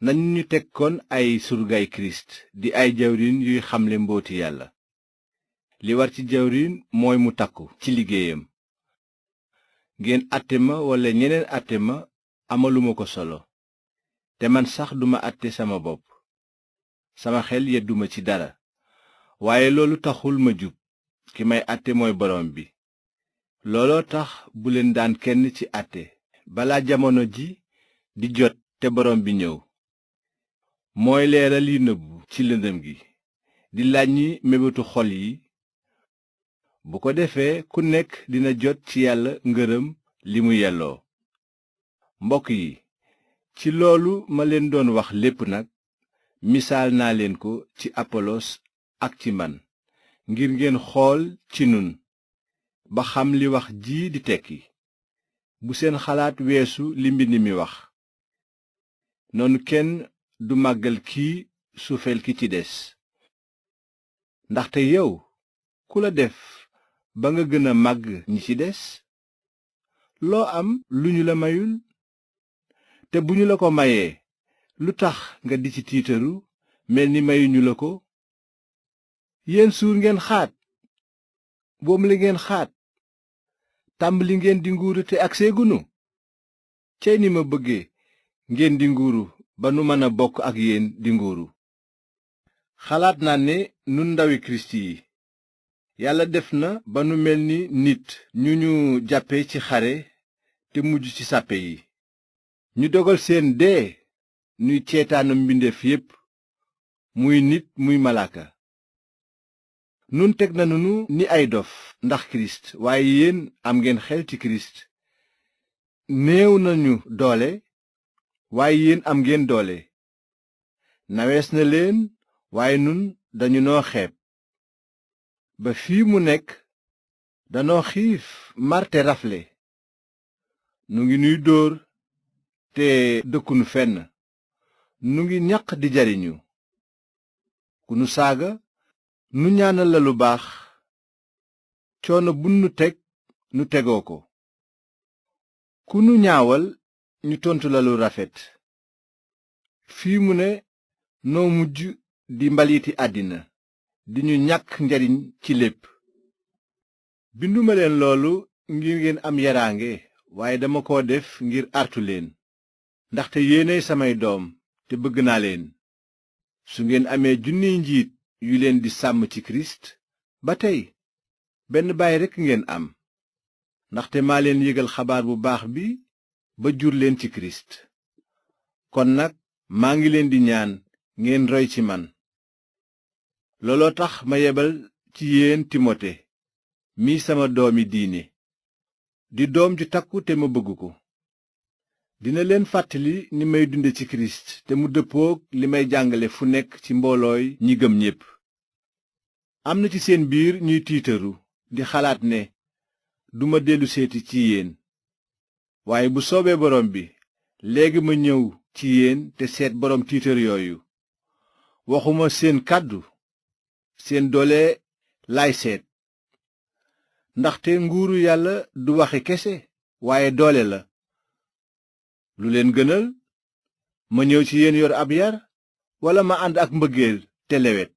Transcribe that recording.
nañu ñu teg kon ay surgaay kirist di ay jawriñ yuy xamle mbooti yàlla. li war ci jawriñ mooy mu takku ci liggéeyam. ngeen àtte ma walla ñeneen àtte ma amaluma ko solo, te man sax duma àtte sama bopp. sama xel yedduma ci dara, waaye loolu taxul ma jub. ki may àtte mooy borom bi. looloo tax bu leen daan kenn ci àtte balaa jamono ji di jot te borom bi ñëw. mooy leeral yi nëbbu ci lëndëm gi, di làññi mébétu xol yi. bu ko defee ku nekk dina jot ci yàlla ngërëm li mu yelloo. mbokk yi, ci loolu ma leen doon wax lépp nag, misaal naa leen ko ci apolos ak ci man, ngir ngeen xool ci nun ba xam li wax ji di tekki. bu seen xalaat weesu li mbind mi wax. noonu kenn du màggal kii suufeel ki ci des. ndaxte yow ku la def ba nga gën a màgg ñi ci des? loo am lu ñu la mayul? te bu ñu la ko mayee, lu tax nga di ci tiitaru mel ni mayuñu la ko? yéen suur ngeen xaat, boomle ngeen xaat, tàmbali ngeen di nguuru te ak seegunu. cey ni ma bëgge ngeen di nguuru ba nu mën a bokk ak yéen di nguuru. xalaat naa ne nun ndawi kirist yi, yàlla def na ba nu mel ni nit ñu ñu jàppe ci xare te mujj ci sàppe yi. ñu dogal seen dee nuy ceetaanam mbindeef yépp, muy nit muy malaaka. nun teg nanu nu ni ay dof ndax kirist, waaye yéen am ngeen xel ci kirist. néew nañu doole, waaye yéen am ngeen doole. nawees na leen, waaye nun dañu noo xeeb. ba fii mu nekk danoo xiif mar te rafle. nu ngi nuy dóor te dëkkunu fenn. nu ngi ñaq di jariñu. ku nu saaga nu ñaanal la lu baax. coono bu nu teg nu tegoo ko. ku nu ñaawal ñu tontu la lu rafet. fii mu ne noo mujj di mbaliti àddina, di ñu ñàkk njariñ ci lépp. binduma leen loolu ngir ngeen am yaraange, waaye dama ko def ngir artu leen. ndaxte yéenay samay doom te bëgg naa leen. su ngeen amee junniy njiit yu leen di sàmm ci kirist, ba tey benn baay rekk ngeen am. ndaxte maa leen yégal xabaar bu baax bi ba jur leen ci kirist. kon nag maa ngi leen di ñaan ngeen roy ci man. looloo tax ma yebal ci yéen timote mi sama doomi diine, di doom ju takku te ma bëgg ko. dina leen fàttali ni may dunde ci kirist te mu dëppook li may jàngale fu nekk ci mboolooy ñi gëm ñépp. am na ci seen biir ñuy tiitaru di xalaat ne duma dellu seeti ci yéen. waaye bu soobee borom bi, léegi ma ñëw ci yéen te seet boroom tiitar yooyu. waxuma seen kàddu, seen doole laay seet. ndaxte nguuru yàlla du waxi kese, waaye doole la. lu leen gënal, ma ñëw ci yéen yor ab yar, walla ma ànd ak mbëggeel te lewet?